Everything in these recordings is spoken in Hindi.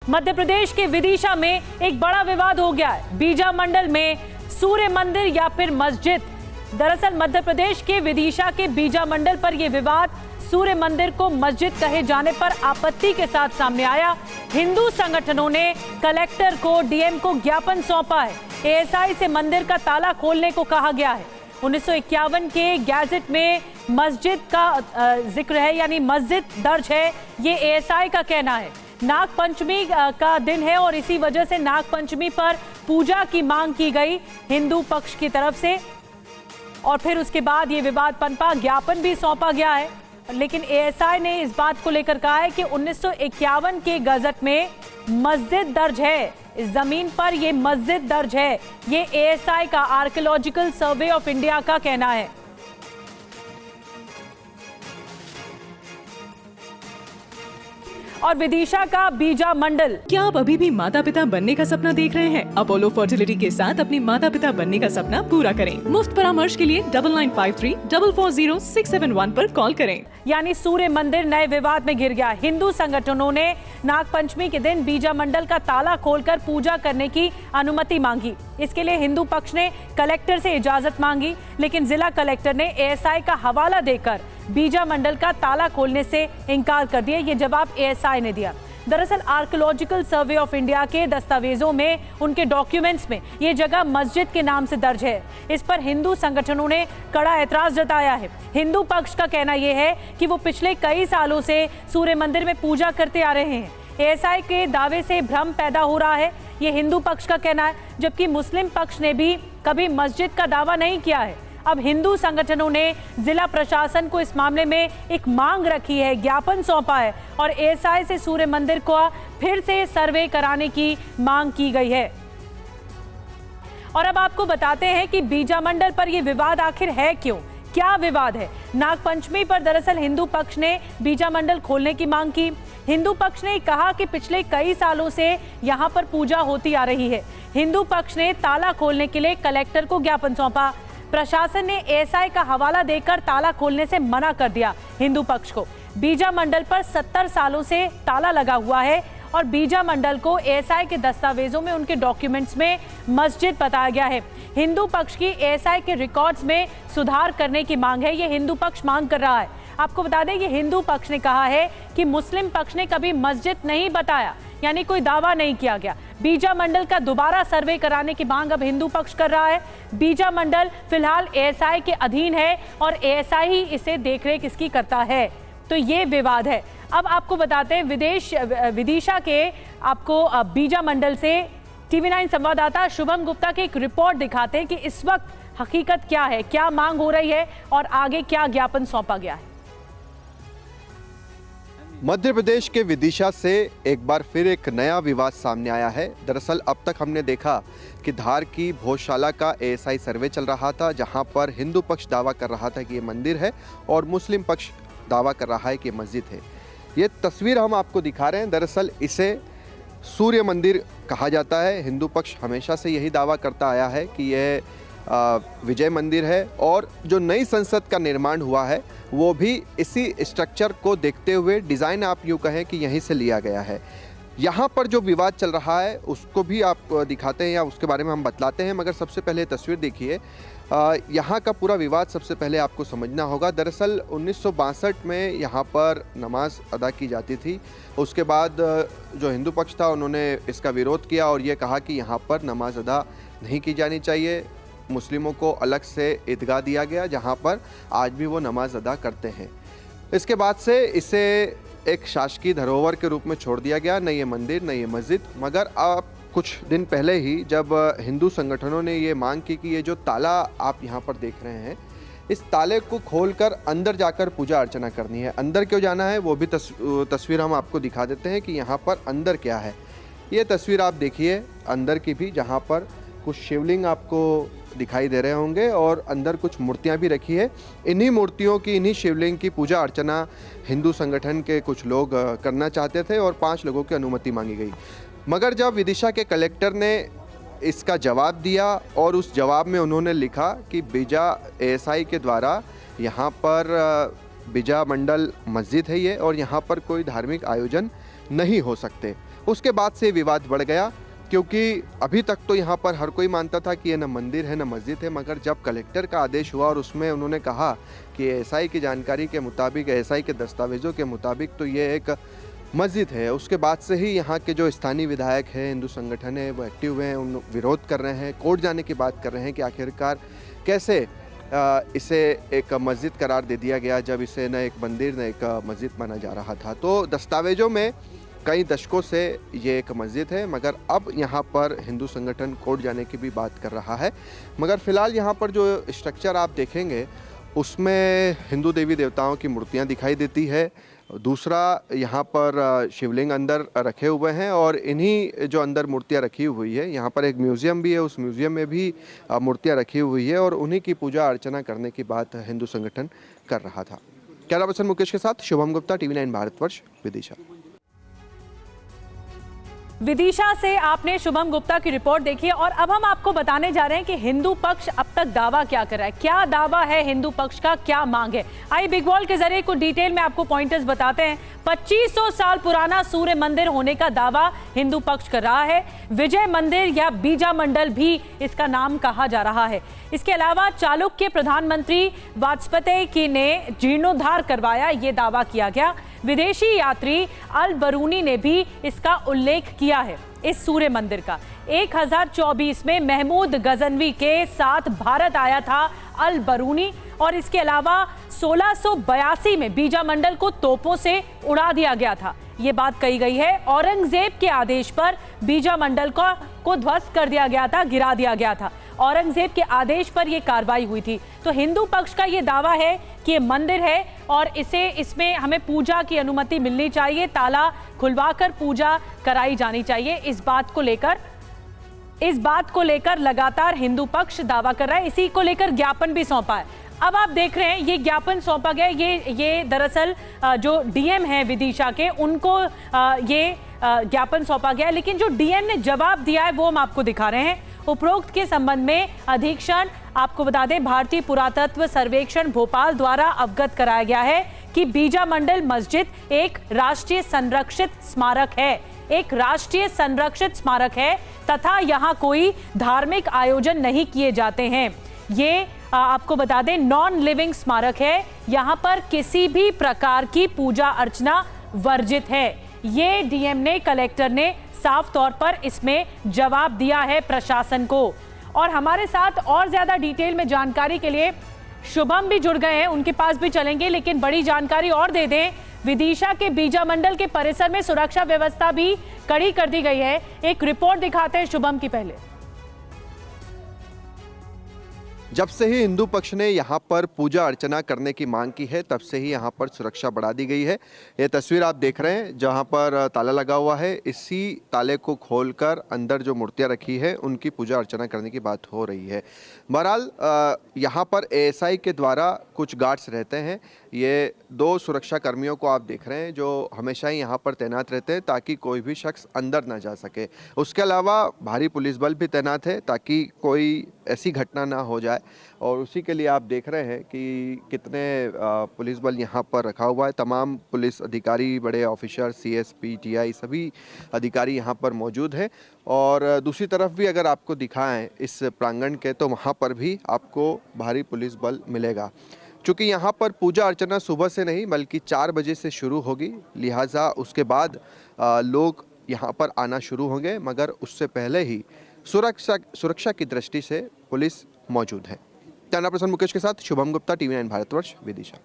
मध्य प्रदेश के विदिशा में एक बड़ा विवाद हो गया है। बीजा मंडल में सूर्य मंदिर या फिर मस्जिद। दरअसल मध्य प्रदेश के विदिशा के बीजा मंडल पर यह विवाद सूर्य मंदिर को मस्जिद कहे जाने पर आपत्ति के साथ सामने आया। हिंदू संगठनों ने कलेक्टर को, डीएम को ज्ञापन सौंपा है। एएसआई से मंदिर का ताला खोलने को कहा गया है। 1951 के गैजेट में मस्जिद का जिक्र है, यानी मस्जिद दर्ज है, ये एएसआई का कहना है। नाग पंचमी का दिन है और इसी वजह से नाग पंचमी पर पूजा की मांग की गई हिंदू पक्ष की तरफ से, और फिर उसके बाद ये विवाद पनपा, ज्ञापन भी सौंपा गया है। लेकिन एएसआई ने इस बात को लेकर कहा है कि 1951 के गजट में मस्जिद दर्ज है, इस जमीन पर ये मस्जिद दर्ज है। ये एएसआई का, आर्कियोलॉजिकल सर्वे ऑफ इंडिया का कहना है। और विदिशा का बीजा मंडल। क्या आप अभी भी माता पिता बनने का सपना देख रहे हैं? अपोलो फर्टिलिटी के साथ अपनी माता पिता बनने का सपना पूरा करें। मुफ्त परामर्श के लिए 9953440671 पर कॉल करें। यानी सूर्य मंदिर नए विवाद में घिर गया। हिंदू संगठनों ने नाग पंचमी के दिन बीजा मंडल का ताला खोलकर पूजा करने की अनुमति मांगी। इसके लिए हिंदू पक्ष ने कलेक्टर से इजाजत मांगी, लेकिन जिला कलेक्टर ने एएसआई का हवाला देकर बीजा मंडल का ताला खोलने से इनकार कर दिया। ये जवाब एएसआई ने दिया। दरअसल आर्कियोलॉजिकल सर्वे ऑफ इंडिया के दस्तावेजों में, उनके डॉक्यूमेंट्स में ये जगह मस्जिद के नाम से दर्ज है। इस पर हिंदू संगठनों ने कड़ा ऐतराज जताया है। हिंदू पक्ष का कहना यह है कि वो पिछले कई सालों से सूर्य मंदिर में पूजा करते आ रहे हैं। एएसआई के दावे से भ्रम पैदा हो रहा है, ये हिंदू पक्ष का कहना है, जबकि मुस्लिम पक्ष ने भी कभी मस्जिद का दावा नहीं किया है। अब हिंदू संगठनों ने जिला प्रशासन को इस मामले में एक मांग रखी है, ज्ञापन सौंपा है और एएसआई से सूर्य मंदिर को फिर से सर्वे कराने की मांग की गई है। और अब आपको बताते हैं कि बीजा मंडल पर यह विवाद आखिर है क्यों, क्या विवाद है। नाग पंचमी पर दरअसल हिंदू पक्ष ने बीजा मंडल खोलने की मांग की। हिंदू पक्ष ने कहा कि पिछले कई सालों से यहां पर पूजा होती आ रही है। हिंदू पक्ष ने ताला खोलने के लिए कलेक्टर को ज्ञापन सौंपा। प्रशासन ने एएसआई का हवाला देकर ताला खोलने से मना कर दिया हिंदू पक्ष को। बीजा मंडल पर 70 सालों से ताला लगा हुआ है और बीजा मंडल को एएसआई के दस्तावेजों में, उनके डॉक्यूमेंट्स में मस्जिद बताया गया है। हिंदू पक्ष की एएसआई के रिकॉर्ड्स में सुधार करने की मांग है, ये हिंदू पक्ष मांग कर रहा है। आपको बता दें, ये हिंदू पक्ष ने कहा है कि मुस्लिम पक्ष ने कभी मस्जिद नहीं बताया, यानी कोई दावा नहीं किया गया। बीजा मंडल का दोबारा सर्वे कराने की मांग अब हिंदू पक्ष कर रहा है। बीजा मंडल फिलहाल एएसआई के अधीन है और एएसआई ही इसे देखरेख इसकी करता है। तो ये विवाद है। अब आपको बताते हैं विदिशा के आपको बीजा मंडल से TV9 संवाददाता शुभम गुप्ता की एक रिपोर्ट दिखाते हैं कि इस वक्त हकीकत क्या है, क्या मांग हो रही है और आगे क्या ज्ञापन सौंपा गया है। मध्य प्रदेश के विदिशा से एक बार फिर एक नया विवाद सामने आया है। दरअसल अब तक हमने देखा कि धार की भोजशाला का एएसआई सर्वे चल रहा था, जहां पर हिंदू पक्ष दावा कर रहा था कि ये मंदिर है और मुस्लिम पक्ष दावा कर रहा है कि मस्जिद है। ये तस्वीर हम आपको दिखा रहे हैं। दरअसल इसे सूर्य मंदिर कहा जाता है। हिंदू पक्ष हमेशा से यही दावा करता आया है कि यह विजय मंदिर है और जो नई संसद का निर्माण हुआ है वो भी इसी स्ट्रक्चर को देखते हुए, डिज़ाइन आप यूँ कहें कि यहीं से लिया गया है। यहाँ पर जो विवाद चल रहा है उसको भी आप दिखाते हैं या उसके बारे में हम बतलाते हैं, मगर सबसे पहले तस्वीर देखिए। यहाँ का पूरा विवाद सबसे पहले आपको समझना होगा। दरअसल 1962 में यहाँ पर नमाज अदा की जाती थी। उसके बाद जो हिंदू पक्ष था उन्होंने इसका विरोध किया और ये कहा कि यहाँ पर नमाज अदा नहीं की जानी चाहिए। मुस्लिमों को अलग से ईदगाह दिया गया जहाँ पर आज भी वो नमाज अदा करते हैं। इसके बाद से इसे एक शासकीय धरोहर के रूप में छोड़ दिया गया, न ये मंदिर न ये मस्जिद। मगर अब कुछ दिन पहले ही जब हिंदू संगठनों ने ये मांग की कि ये जो ताला आप यहाँ पर देख रहे हैं, इस ताले को खोलकर अंदर जाकर पूजा अर्चना करनी है। अंदर क्यों जाना है वो भी तस्वीर हम आपको दिखा देते हैं कि यहाँ पर अंदर क्या है। ये तस्वीर आप देखिए अंदर की भी, जहाँ पर कुछ शिवलिंग आपको दिखाई दे रहे होंगे और अंदर कुछ मूर्तियां भी रखी है। इन्हीं मूर्तियों की, इन्हीं शिवलिंग की पूजा अर्चना हिंदू संगठन के कुछ लोग करना चाहते थे और 5 लोगों की अनुमति मांगी गई। मगर जब विदिशा के कलेक्टर ने इसका जवाब दिया और उस जवाब में उन्होंने लिखा कि बीजा एएसआई के द्वारा यहाँ पर बीजा मंडल मस्जिद है ये और यहाँ पर कोई धार्मिक आयोजन नहीं हो सकते, उसके बाद से विवाद बढ़ गया, क्योंकि अभी तक तो यहाँ पर हर कोई मानता था कि ये न मंदिर है न मस्जिद है, मगर जब कलेक्टर का आदेश हुआ और उसमें उन्होंने कहा कि एएसआई की जानकारी के मुताबिक, एएसआई के दस्तावेज़ों के मुताबिक तो ये एक मस्जिद है, उसके बाद से ही यहाँ के जो स्थानीय विधायक हैं, हिंदू संगठन है, वो एक्टिव हुए हैं, उन विरोध कर रहे हैं, कोर्ट जाने की बात कर रहे हैं कि आखिरकार कैसे इसे एक मस्जिद करार दे दिया गया, जब इसे न एक मंदिर न एक मस्जिद माना जा रहा था। तो दस्तावेज़ों में कई दशकों से ये एक मस्जिद है, मगर अब यहाँ पर हिंदू संगठन कोर्ट जाने की भी बात कर रहा है। मगर फिलहाल यहाँ पर जो स्ट्रक्चर आप देखेंगे उसमें हिंदू देवी देवताओं की मूर्तियाँ दिखाई देती है। दूसरा, यहाँ पर शिवलिंग अंदर रखे हुए हैं और इन्हीं जो अंदर मूर्तियाँ रखी हुई है, यहाँ पर एक म्यूज़ियम भी है, उस म्यूज़ियम में भी मूर्तियाँ रखी हुई है और उन्हीं की पूजा अर्चना करने की बात हिंदू संगठन कर रहा था। कैमरा पर्सन मुकेश के साथ शुभम गुप्ता, TV9 भारतवर्ष, विदिशा। विदिशा से आपने शुभम गुप्ता की रिपोर्ट देखी और अब हम आपको बताने जा रहे हैं कि हिंदू पक्ष अब तक दावा क्या कर रहा है, क्या दावा है हिंदू पक्ष का, क्या मांग है। आइए बिग वॉल के जरिए कुछ डिटेल में आपको पॉइंटर्स बताते हैं। 2500 साल पुराना सूर्य मंदिर होने का दावा हिंदू पक्ष कर रहा है। विजय मंदिर या बीजा मंडल भी इसका नाम कहा जा रहा है। इसके अलावा चालुक्य प्रधानमंत्री वाजपेयी ने जीर्णोद्धार करवाया, ये दावा किया गया। विदेशी यात्री अल बरूनी ने भी इसका उल्लेख किया है इस सूर्य मंदिर का। 1024 में महमूद गजनवी के साथ भारत आया था अल बरूनी और इसके अलावा 1682 में बीजा मंडल को तोपों से उड़ा दिया गया था, ये बात कही गई है। औरंगजेब के आदेश पर बीजा मंडल को ध्वस्त कर दिया गया था, गिरा दिया गया था। औरंगजेब के आदेश पर यह कार्रवाई हुई थी। तो हिंदू पक्ष का यह दावा है कि ये मंदिर है और इसमें हमें पूजा की अनुमति मिलनी चाहिए, ताला खुलवाकर पूजा कराई जानी चाहिए। इस बात को लेकर लगातार हिंदू पक्ष दावा कर रहा है। इसी को लेकर ज्ञापन भी सौंपा है। अब आप देख रहे हैं ये ज्ञापन सौंपा गया, ये दरअसल जो डीएम है विदिशा के, उनको ये ज्ञापन सौंपा गया, लेकिन जो डीएम ने जवाब दिया है वो हम आपको दिखा रहे हैं। उपरोक्त के संबंध में अधीक्षण, आपको बता दें, भारतीय पुरातत्व सर्वेक्षण भोपाल द्वारा अवगत कराया गया है कि बीजा मंडल मस्जिद एक राष्ट्रीय संरक्षित स्मारक है, एक राष्ट्रीय संरक्षित स्मारक है तथा यहाँ कोई धार्मिक आयोजन नहीं किए जाते हैं। ये आपको बता दें नॉन लिविंग स्मारक है, यहाँ पर किसी भी प्रकार की पूजा अर्चना वर्जित है। ये डीएम ने, कलेक्टर ने साफ तौर पर इसमें जवाब दिया है प्रशासन को। और हमारे साथ और ज्यादा डिटेल में जानकारी के लिए शुभम भी जुड़ गए हैं, उनके पास भी चलेंगे, लेकिन बड़ी जानकारी और दे दें। विदिशा के बीजा मंडल के परिसर में सुरक्षा व्यवस्था भी कड़ी कर दी गई है। एक रिपोर्ट दिखाते हैं शुभम की पहले। जब से ही हिंदू पक्ष ने यहाँ पर पूजा अर्चना करने की मांग की है, तब से ही यहाँ पर सुरक्षा बढ़ा दी गई है। ये तस्वीर आप देख रहे हैं जहाँ पर ताला लगा हुआ है, इसी ताले को खोलकर अंदर जो मूर्तियाँ रखी है उनकी पूजा अर्चना करने की बात हो रही है। बहरहाल यहाँ पर एएसआई के द्वारा कुछ गार्ड्स रहते हैं। ये 2 सुरक्षा कर्मियों को आप देख रहे हैं जो हमेशा ही यहाँ पर तैनात रहते हैं ताकि कोई भी शख्स अंदर ना जा सके। उसके अलावा भारी पुलिस बल भी तैनात है ताकि कोई ऐसी घटना ना हो जाए, और उसी के लिए आप देख रहे हैं कि कितने पुलिस बल यहाँ पर रखा हुआ है। तमाम पुलिस अधिकारी, बड़े ऑफिसर, सीएसपी, टीआई सभी अधिकारी यहाँ पर मौजूद हैं। और दूसरी तरफ भी अगर आपको दिखाएं इस प्रांगण के, तो वहाँ पर भी आपको भारी पुलिस बल मिलेगा। चूँकि यहाँ पर पूजा अर्चना सुबह से नहीं बल्कि 4 बजे से शुरू होगी, लिहाजा उसके बाद लोग यहाँ पर आना शुरू होंगे, मगर उससे पहले ही सुरक्षा की दृष्टि से पुलिस मौजूद है। कैमरा पर्सन मुकेश के साथ शुभम गुप्ता, TV9 भारतवर्ष, विदिशा।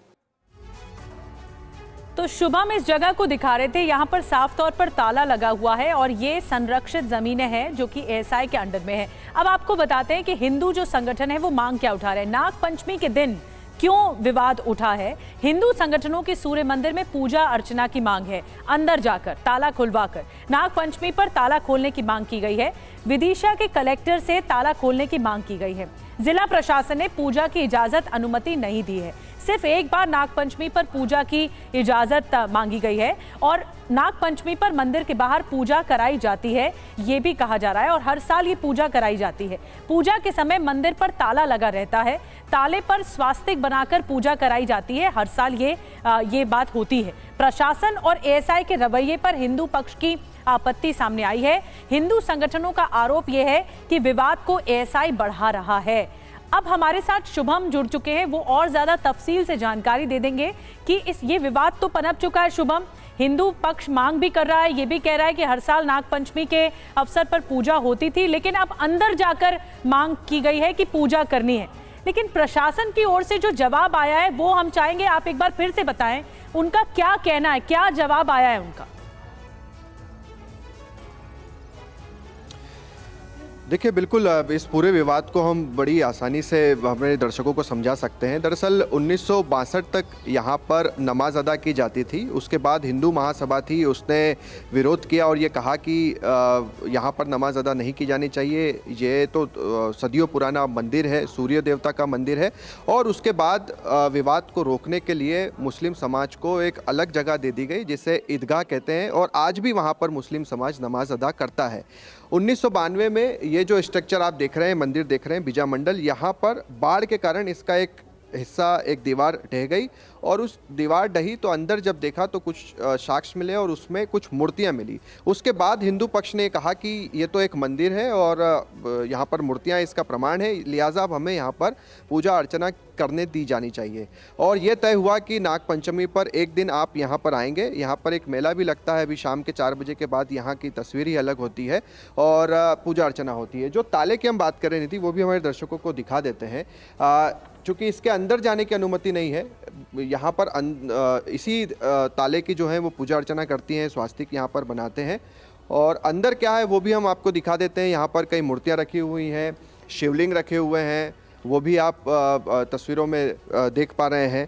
तो शुभम इस जगह को दिखा रहे थे, यहाँ पर साफ तौर पर ताला लगा हुआ है और ये संरक्षित जमीनें हैं जो कि एएसआई के अंडर में है। अब आपको बताते हैं कि हिंदू जो संगठन है वो मांग क्या उठा रहे हैं। नाग पंचमी के दिन क्यों विवाद उठा है? हिंदू संगठनों के सूर्य मंदिर में पूजा अर्चना की मांग है, अंदर जाकर ताला खुलवाकर नाग पंचमी पर ताला खोलने की मांग की गई है। विदिशा के कलेक्टर से ताला खोलने की मांग की गई है। जिला प्रशासन ने पूजा की इजाजत अनुमति नहीं दी है। सिर्फ एक बार नागपंचमी पर पूजा की इजाजत मांगी गई है और नागपंचमी पर मंदिर के बाहर पूजा कराई जाती है, ये भी कहा जा रहा है। और हर साल ये पूजा कराई जाती है। पूजा के समय मंदिर पर ताला लगा रहता है, ताले पर स्वास्तिक बनाकर पूजा कराई जाती है। हर साल ये बात होती है। प्रशासन और एएसआई के रवैये पर हिंदू पक्ष की आपत्ति सामने आई है। हिंदू संगठनों का आरोप यह है कि विवाद को एएसआई बढ़ा रहा है। अब हमारे साथ शुभम जुड़ चुके हैं, वो और ज्यादा तफसील से जानकारी दे देंगे कि ये विवाद तो पनप चुका है। शुभम, हिंदू पक्ष मांग भी कर रहा है, ये भी कह रहा है कि हर साल नागपंचमी के अवसर पर पूजा होती थी, लेकिन अब अंदर जाकर मांग की गई है कि पूजा करनी है। लेकिन प्रशासन की ओर से जो जवाब आया है वो हम चाहेंगे आप एक बार फिर से बताएं, उनका क्या कहना है, क्या जवाब आया है उनका? देखिए, बिल्कुल इस पूरे विवाद को हम बड़ी आसानी से हमारे दर्शकों को समझा सकते हैं। दरअसल 1962 तक यहाँ पर नमाज अदा की जाती थी। उसके बाद हिंदू महासभा थी, उसने विरोध किया और ये कहा कि यहाँ पर नमाज अदा नहीं की जानी चाहिए, ये तो सदियों पुराना मंदिर है, सूर्य देवता का मंदिर है। और उसके बाद विवाद को रोकने के लिए मुस्लिम समाज को एक अलग जगह दे दी गई जिसे ईदगाह कहते हैं, और आज भी वहाँ पर मुस्लिम समाज नमाज अदा करता है। 1992 में ये जो स्ट्रक्चर आप देख रहे हैं, मंदिर देख रहे हैं बीजा मंडल, यहाँ पर बाढ़ के कारण इसका एक हिस्सा, एक दीवार ढह गई और उस दीवार ढही तो अंदर जब देखा तो कुछ साक्ष्य मिले और उसमें कुछ मूर्तियाँ मिली। उसके बाद हिंदू पक्ष ने कहा कि ये तो एक मंदिर है और यहाँ पर मूर्तियाँ इसका प्रमाण है, लिहाजा अब हमें यहाँ पर पूजा अर्चना करने दी जानी चाहिए। और ये तय हुआ कि नागपंचमी पर एक दिन आप यहाँ पर आएंगे। यहाँ पर एक मेला भी लगता है, अभी शाम के 4 बजे के बाद यहाँ की तस्वीर ही अलग होती है और पूजा अर्चना होती है। जो ताले की हम बात कर रहे थी वो भी हमारे दर्शकों को दिखा देते हैं। चूँकि इसके अंदर जाने की अनुमति नहीं है, यहाँ पर इसी ताले की जो है वो पूजा अर्चना करती हैं, स्वास्तिक यहाँ पर बनाते हैं। और अंदर क्या है वो भी हम आपको दिखा देते हैं। यहाँ पर कई मूर्तियाँ रखी हुई हैं, शिवलिंग रखे हुए हैं, वो भी आप तस्वीरों में देख पा रहे हैं।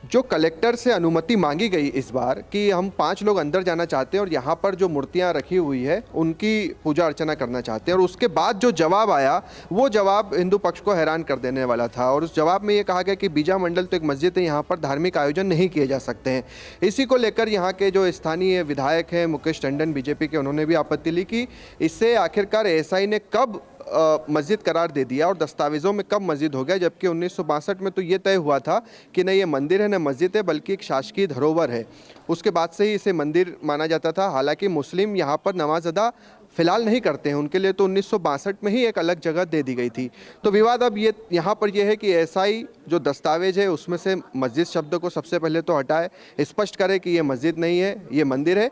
जो कलेक्टर से अनुमति मांगी गई इस बार कि हम 5 लोग अंदर जाना चाहते हैं और यहाँ पर जो मूर्तियाँ रखी हुई है उनकी पूजा अर्चना करना चाहते हैं, और उसके बाद जो जवाब आया वो जवाब हिंदू पक्ष को हैरान कर देने वाला था। और उस जवाब में ये कहा गया कि बीजा मंडल तो एक मस्जिद है, यहाँ पर धार्मिक आयोजन नहीं किए जा सकते हैं। इसी को लेकर यहाँ के जो स्थानीय विधायक हैं मुकेश टंडन बीजेपी के, उन्होंने भी आपत्ति ली कि इससे आखिरकार एएसआई ने कब मस्जिद करार दे दिया और दस्तावेज़ों में कब मस्जिद हो गया, जबकि 1962 में तो ये तय हुआ था कि न ये मंदिर है न मस्जिद है बल्कि एक शासकीय धरोहर है। उसके बाद से ही इसे मंदिर माना जाता था। हालांकि मुस्लिम यहाँ पर नमाज अदा फिलहाल नहीं करते हैं, उनके लिए तो 1962 में ही एक अलग जगह दे दी गई थी। तो विवाद अब ये यहाँ पर यह है कि एएसआई जो दस्तावेज है उसमें से मस्जिद शब्द को सबसे पहले तो हटाए, स्पष्ट करे कि ये मस्जिद नहीं है, ये मंदिर है।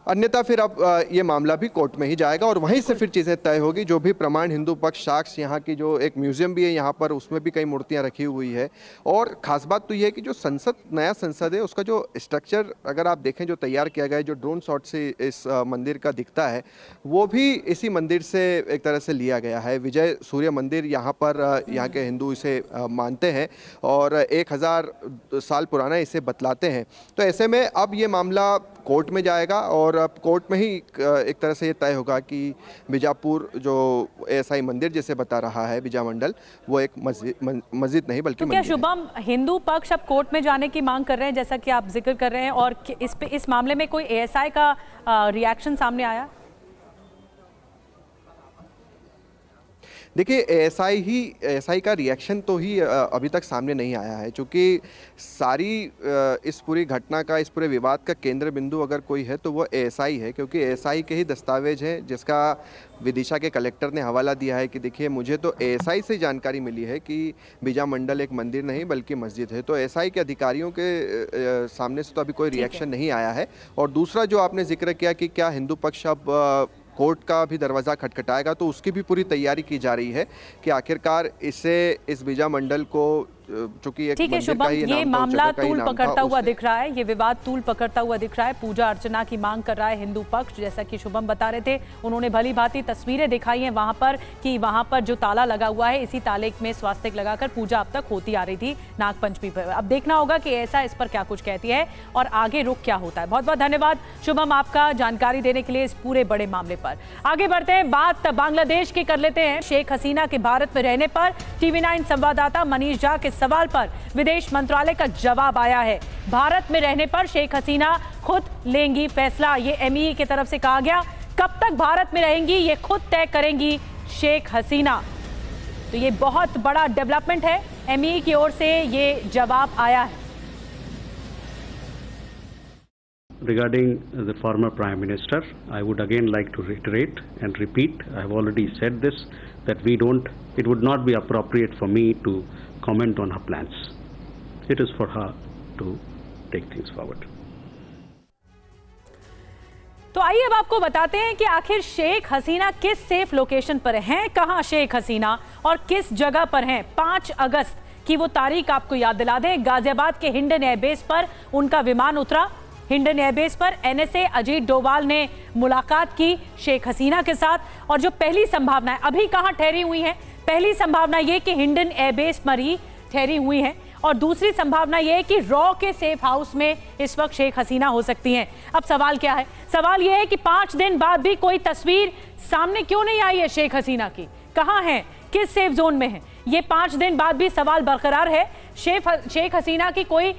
अन्यथा फिर अब ये मामला भी कोर्ट में ही जाएगा और वहीं से फिर चीज़ें तय होगी। जो भी प्रमाण, हिंदू पक्ष साक्ष्य, यहाँ की जो एक म्यूजियम भी है यहाँ पर, उसमें भी कई मूर्तियाँ रखी हुई है। और ख़ास बात तो ये है कि जो संसद, नया संसद है, उसका जो स्ट्रक्चर अगर आप देखें जो तैयार किया गया है, जो ड्रोन शॉट से इस मंदिर का दिखता है, वो भी इसी मंदिर से एक तरह से लिया गया है। विजय सूर्य मंदिर यहाँ पर यहाँ के हिंदू इसे मानते हैं और 1000 साल पुराना इसे बतलाते हैं। तो ऐसे में अब ये मामला कोर्ट में जाएगा और अब कोर्ट में ही एक तरह से ये तय होगा कि बीजापुर जो एएसआई मंदिर जिसे बता रहा है बीजा मंडल, वो एक मस्जिद नहीं बल्कि तो क्या शुभम, हिंदू पक्ष अब कोर्ट में जाने की मांग कर रहे हैं जैसा कि आप जिक्र कर रहे हैं, और इस मामले में कोई एएसआई का रिएक्शन सामने आया? देखिए, एएसआई का रिएक्शन तो ही अभी तक सामने नहीं आया है, क्योंकि सारी इस पूरी घटना का, इस पूरे विवाद का केंद्र बिंदु अगर कोई है तो वो एएसआई है, क्योंकि एएसआई के ही दस्तावेज हैं जिसका विदिशा के कलेक्टर ने हवाला दिया है कि देखिए मुझे तो एएसआई से जानकारी मिली है कि बीजा मंडल एक मंदिर नहीं बल्कि मस्जिद है। तो एएसआई के अधिकारियों के सामने से तो अभी कोई रिएक्शन नहीं आया है। और दूसरा जो आपने जिक्र किया कि क्या हिंदू पक्ष अब कोर्ट का भी दरवाज़ा खटखटाएगा, तो उसकी भी पूरी तैयारी की जा रही है कि आखिरकार इस बीजा मंडल को, चूंकि एक ठीक है शुभम, ये मामला तूल पकड़ता हुआ दिख रहा है, ये विवाद तूल पकड़ता हुआ दिख रहा है। पूजा अर्चना की मांग कर रहा है हिंदू पक्ष, जैसा कि शुभम बता रहे थे। उन्होंने भली भांति तस्वीरें दिखाई हैं वहां पर कि वहां पर जो ताला लगा हुआ है, इसी ताले में स्वास्तिक लगाकर पूजा अब तक होती आ रही थी नागपंचमी पर। अब देखना होगा कि ऐसा इस पर क्या कुछ कहती है और आगे रुख क्या होता है। बहुत बहुत धन्यवाद शुभम आपका जानकारी देने के लिए इस पूरे बड़े मामले पर। आगे बढ़ते हैं, बात बांग्लादेश की कर लेते हैं। शेख हसीना के भारत में रहने पर TV9 संवाददाता मनीष झा के सवाल पर विदेश मंत्रालय का जवाब आया है। भारत में रहने पर शेख हसीना खुद लेंगी फैसला, ये MEE की तरफ से कहा गया। कब तक भारत में रहेंगी ये खुद तय करेंगी शेख हसीना। तो ये बहुत बड़ा डेवलपमेंट है, MEE की ओर से ये जवाब आया है। regarding the former Prime Minister, I would again like to reiterate and repeat, I have already said this, that it would not be appropriate for me to comment on her plans. It is for her to take things forward. तो आइए अब आपको बताते हैं कि आखिर शेख हसीना किस सेफ लोकेशन पर हैं, कहां शेख हसीना और किस जगह पर हैं। 5 अगस्त की वो तारीख आपको याद दिला दें, गाजियाबाद के हिंडन एयरबेस पर उनका विमान उतरा। हिंडन एयरबेस पर एनएसए अजीत डोभाल ने मुलाकात की शेख हसीना के साथ। और जो पहली संभावना है, अभी कहां ठहरी हुई है, पहली संभावना ये कि हिंडन एयरबेस पर ही ठहरी हुई है और दूसरी संभावना यह है कि रॉ के सेफ हाउस में इस वक्त शेख हसीना हो सकती हैं। अब सवाल क्या है? सवाल यह है कि 5 दिन बाद भी कोई तस्वीर सामने क्यों नहीं आई है शेख हसीना की, कहां है, किस सेफ जोन में है? ये 5 दिन बाद भी सवाल बरकरार है। शेख हसीना की कोई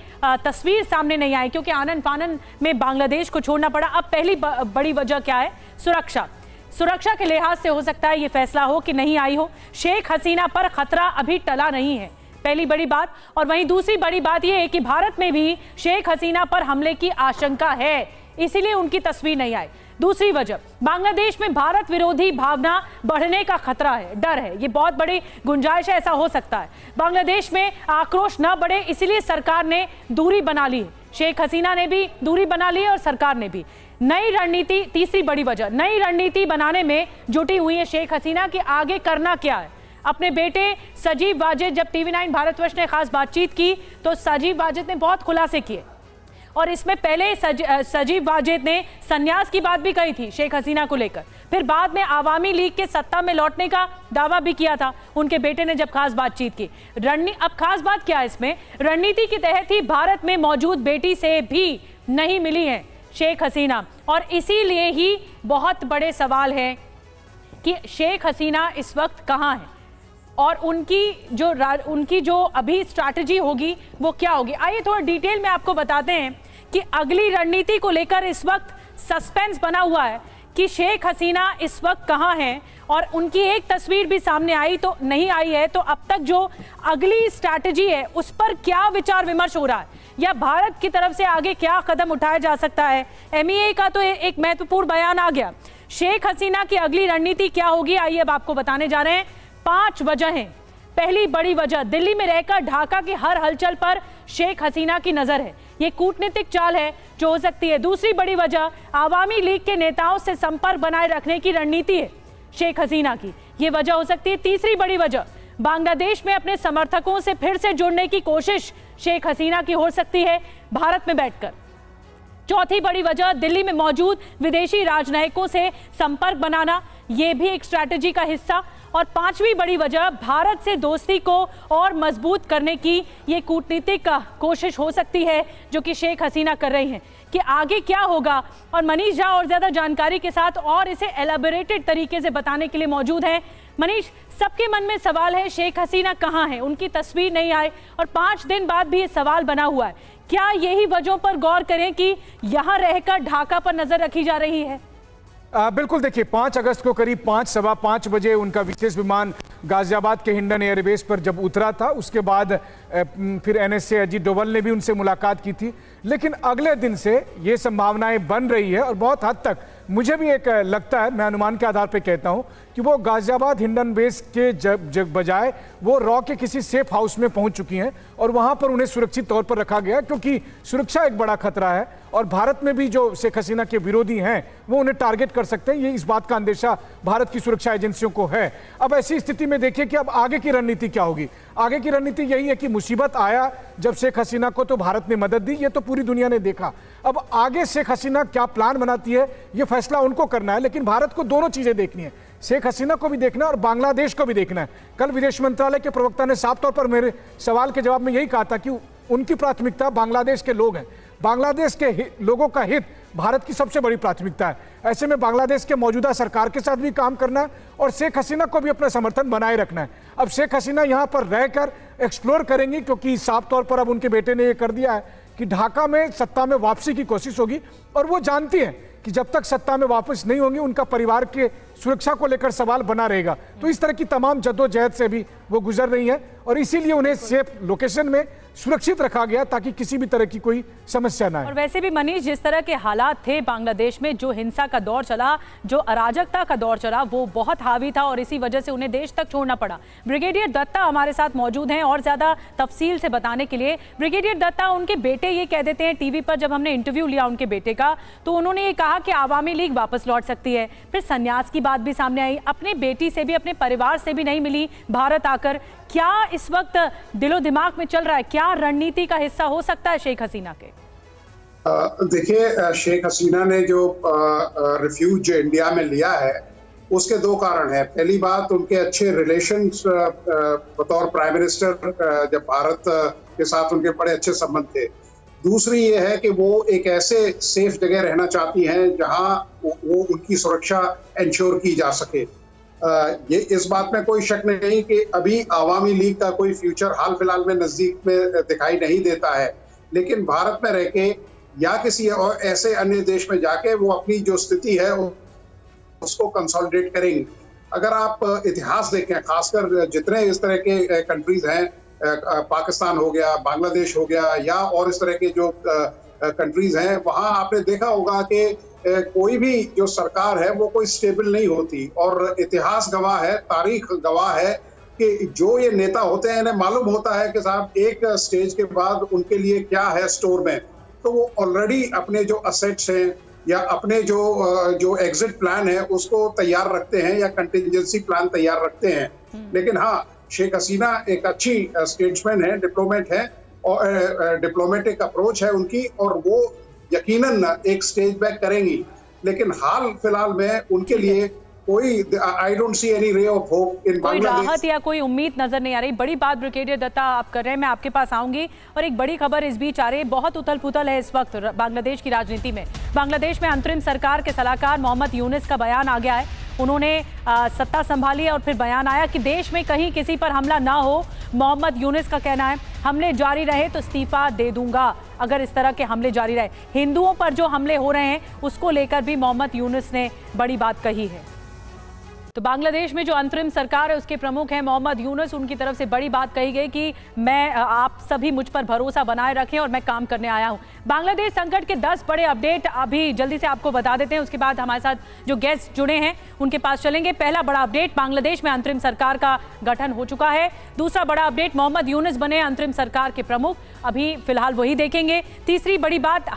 तस्वीर सामने नहीं आई क्योंकि आनन फानन में बांग्लादेश को छोड़ना पड़ा। अब पहली बड़ी वजह क्या है? सुरक्षा के लिहाज से हो सकता है ये फैसला हो कि नहीं आई हो। शेख हसीना पर खतरा अभी टला नहीं है, पहली बड़ी बात। और वहीं दूसरी बड़ी बात यह है कि भारत में भी शेख हसीना पर हमले की आशंका है, इसीलिए उनकी तस्वीर नहीं आई। दूसरी वजह, बांग्लादेश में भारत विरोधी भावना बढ़ने का खतरा है, डर है, ये बहुत बड़ी गुंजाइश है, ऐसा हो सकता है बांग्लादेश में आक्रोश न बढ़े, इसीलिए सरकार ने दूरी बना ली है। शेख हसीना ने भी दूरी बना ली है और सरकार ने भी। नई रणनीति, तीसरी बड़ी वजह, नई रणनीति बनाने में जुटी हुई है शेख हसीना कि आगे करना क्या है। अपने बेटे सजीव वाजिद, जब TV9 भारतवर्ष ने खास बातचीत की तो सजीव वाजिद ने बहुत खुलासे किए और इसमें पहले सजीव वाजिद ने संन्यास की बात भी कही थी शेख हसीना को लेकर, फिर बाद में आवामी लीग के सत्ता में लौटने का दावा भी किया था उनके बेटे ने जब खास बातचीत की। अब खास बात क्या है इसमें? रणनीति के तहत ही भारत में मौजूद बेटी से भी नहीं मिली है शेख हसीना और इसीलिए ही बहुत बड़े सवाल है कि शेख हसीना इस वक्त कहाँ है और उनकी जो अभी स्ट्रैटेजी होगी वो क्या होगी। आइए थोड़ा डिटेल में आपको बताते हैं कि अगली रणनीति को लेकर इस वक्त सस्पेंस बना हुआ है कि शेख हसीना इस वक्त कहां हैं और उनकी एक तस्वीर भी सामने आई तो नहीं आई है, तो अब तक जो अगली स्ट्रैटेजी है उस पर क्या विचार विमर्श हो रहा है या भारत की तरफ से आगे क्या कदम उठाया जा सकता है। MEA का तो एक महत्वपूर्ण बयान आ गया। शेख हसीना की अगली रणनीति क्या होगी, आइए अब आपको बताने जा रहे हैं। 5 वजह हैं। पहली बड़ी वजह, दिल्ली में रहकर ढाका की हर हलचल पर शेख हसीना की नजर है, ये कूटनीतिक चाल है जो हो सकती है। दूसरी बड़ी वजह, आवामी लीग के नेताओं से संपर्क बनाए रखने की रणनीति है शेख हसीना की, ये वजह हो सकती है। तीसरी बड़ी वजह, बांग्लादेश में अपने समर्थकों से फिर से जुड़ने की कोशिश शेख हसीना की हो सकती है भारत में बैठकर। चौथी बड़ी वजह, दिल्ली में मौजूद विदेशी राजनयिकों से संपर्क बनाना, यह भी एक स्ट्रैटेजी का हिस्सा। और 5वीं बड़ी वजह, भारत से दोस्ती को और मजबूत करने की ये कूटनीतिक कोशिश हो सकती है जो कि शेख हसीना कर रही हैं। कि आगे क्या होगा, और मनीष झा और ज्यादा जानकारी के साथ और इसे एलैबोरेटेड तरीके से बताने के लिए मौजूद हैं। मनीष, सबके मन में सवाल है शेख हसीना कहाँ है, उनकी तस्वीर नहीं आई और 5 दिन बाद भी ये सवाल बना हुआ है। क्या यही वजहों पर गौर करें कि यहाँ रहकर ढाका पर नजर रखी जा रही है? बिल्कुल, देखिए 5 अगस्त को करीब 5-5:15 बजे उनका विशेष विमान गाजियाबाद के हिंडन एयरबेस पर जब उतरा था, उसके बाद फिर एनएसए अजीत डोभाल ने भी उनसे मुलाकात की थी। लेकिन अगले दिन से ये संभावनाएं बन रही है और बहुत हद तक मुझे भी एक लगता है, मैं अनुमान के आधार पर कहता हूं कि वो गाजियाबाद हिंडन बेस के बजाय वो रॉ के किसी सेफ हाउस में पहुंच चुकी हैं और वहां पर उन्हें सुरक्षित तौर पर रखा गया, क्योंकि सुरक्षा एक बड़ा खतरा है और भारत में भी जो शेख हसीना के विरोधी हैं वो उन्हें टारगेट कर सकते हैं। ये इस बात का अंदेशा भारत की सुरक्षा एजेंसियों को है। अब ऐसी स्थिति में देखिए कि अब आगे की रणनीति क्या होगी। आगे की रणनीति यही है कि मुसीबत आया जब शेख हसीना को तो भारत ने मदद दी, ये तो पूरी दुनिया ने देखा। अब आगे शेख हसीना क्या प्लान बनाती है ये फैसला उनको करना है, लेकिन भारत को दोनों चीजें देखनी है, शेख हसीना को भी देखना है और बांग्लादेश को भी देखना है। कल विदेश मंत्रालय के प्रवक्ता ने साफ तौर पर मेरे सवाल के जवाब में यही कहा था कि उनकी प्राथमिकता बांग्लादेश के लोग हैं, बांग्लादेश के लोगों का हित भारत की सबसे बड़ी प्राथमिकता है। ऐसे में बांग्लादेश के मौजूदा सरकार के साथ भी काम करना है और शेख हसीना को भी अपना समर्थन बनाए रखना है। अब शेख हसीना यहाँ पर रहकर एक्सप्लोर करेंगी, क्योंकि साफ तौर पर अब उनके बेटे ने यह कर दिया है कि ढाका में सत्ता में वापसी की कोशिश होगी और वो जानती है कि जब तक सत्ता में वापस नहीं होंगी उनका परिवार के सुरक्षा को लेकर सवाल बना रहेगा। तो इस तरह की तमाम जद्दोजहद से भी वो गुजर रही है और इसीलिए उन्हें सेफ लोकेशन में सुरक्षित रखा गया ताकि किसी भी तरह की कोई समस्या ना और आए। वैसे भी मनीष, जिस तरह के हालात थे बांग्लादेश में, जो हिंसा का दौर चला, जो अराजकता का दौर चला, वो बहुत हावी था और इसी वजह से उन्हें देश तक छोड़ना पड़ा। ब्रिगेडियर दत्ता हमारे साथ मौजूद हैं और ज्यादा तफसील से बताने के लिए। ब्रिगेडियर दत्ता, उनके बेटे ये कह देते हैं, टीवी पर जब हमने इंटरव्यू लिया उनके बेटे का, तो उन्होंने ये कहा कि आवामी लीग वापस लौट सकती है। फिर संन्यास की बात भी सामने आई, अपने बेटी से भी, अपने परिवार से भी नहीं मिली भारत आकर। क्या इस वक्त दिलो दिमाग में चल रहा है? क्या रणनीति का हिस्सा हो सकता है शेख हसीना के? देखिए, शेख हसीना ने जो रिफ्यूज इंडिया में लिया है उसके दो कारण है। पहली बात, उनके अच्छे रिलेशंस बतौर प्राइम मिनिस्टर, जब भारत के साथ उनके बड़े अच्छे संबंध थे। दूसरी ये है कि वो एक ऐसे सेफ जगह रहना चाहती हैं जहां वो उनकी सुरक्षा इंश्योर की जा सके। ये इस बात में कोई शक नहीं कि अभी आवामी लीग का कोई फ्यूचर हाल फिलहाल में नजदीक में दिखाई नहीं देता है, लेकिन भारत में रह के या किसी और ऐसे अन्य देश में जाके वो अपनी जो स्थिति है उसको कंसोलिडेट करेंगे। अगर आप इतिहास देखें, खासकर जितने इस तरह के कंट्रीज हैं, पाकिस्तान हो गया, बांग्लादेश हो गया, या और इस तरह के जो कंट्रीज हैं, वहां आपने देखा होगा कि कोई भी जो सरकार है वो कोई स्टेबल नहीं होती। और इतिहास गवाह है, तारीख गवाह है कि जो ये नेता होते हैं इन्हें मालूम होता है कि साहब एक स्टेज के बाद उनके लिए क्या है स्टोर में, तो वो ऑलरेडी अपने जो असेट्स हैं या अपने जो एग्जिट प्लान है उसको तैयार रखते हैं या कंटिजेंसी प्लान तैयार रखते हैं। लेकिन हाँ, शेख हसीना एक अच्छी स्टेट्समैन है, डिप्लोमेट है, और डिप्लोमेटिक अप्रोच है उनकी, और वो यकीनन एक स्टेज बैक करेंगी। लेकिन हाल फिलहाल में उनके लिए कोई, I don't see any ray of hope इन कोई बांग्लादेश। राहत या कोई उम्मीद नजर नहीं आ रही। बड़ी बात ब्रिगेडियर दत्ता आप कर रहे हैं, मैं आपके पास आऊंगी। और एक बड़ी खबर इस बीच आ रही है, बहुत उथल पुथल है इस वक्त बांग्लादेश की राजनीति में। बांग्लादेश में अंतरिम सरकार के सलाहकार मोहम्मद यूनुस का बयान आ गया है। उन्होंने सत्ता संभाली है और फिर बयान आया कि देश में कहीं किसी पर हमला ना हो। मोहम्मद यूनुस का कहना है, हमले जारी रहे तो इस्तीफा दे दूंगा अगर इस तरह के हमले जारी रहे। हिंदुओं पर जो हमले हो रहे हैं उसको लेकर भी मोहम्मद यूनुस ने बड़ी बात कही है। तो बांग्लादेश में जो अंतरिम सरकार है उसके प्रमुख हैं मोहम्मद यूनुस। उनकी तरफ से बड़ी बात कही गई कि मैं, आप सभी मुझ पर भरोसा बनाए रखें और मैं काम करने आया हूं। बांग्लादेश संकट के 10 बड़े अपडेट अभी जल्दी से आपको बता देते हैं, उसके बाद हमारे साथ जो गेस्ट जुड़े हैं उनके पास चलेंगे। पहला बड़ा अपडेट, बांग्लादेश में अंतरिम सरकार का गठन हो चुका है। दूसरा बड़ा अपडेट, मोहम्मद यूनुस बने अंतरिम सरकार के प्रमुख, अभी फिलहाल वही देखेंगे। तीसरी बड़ी बात,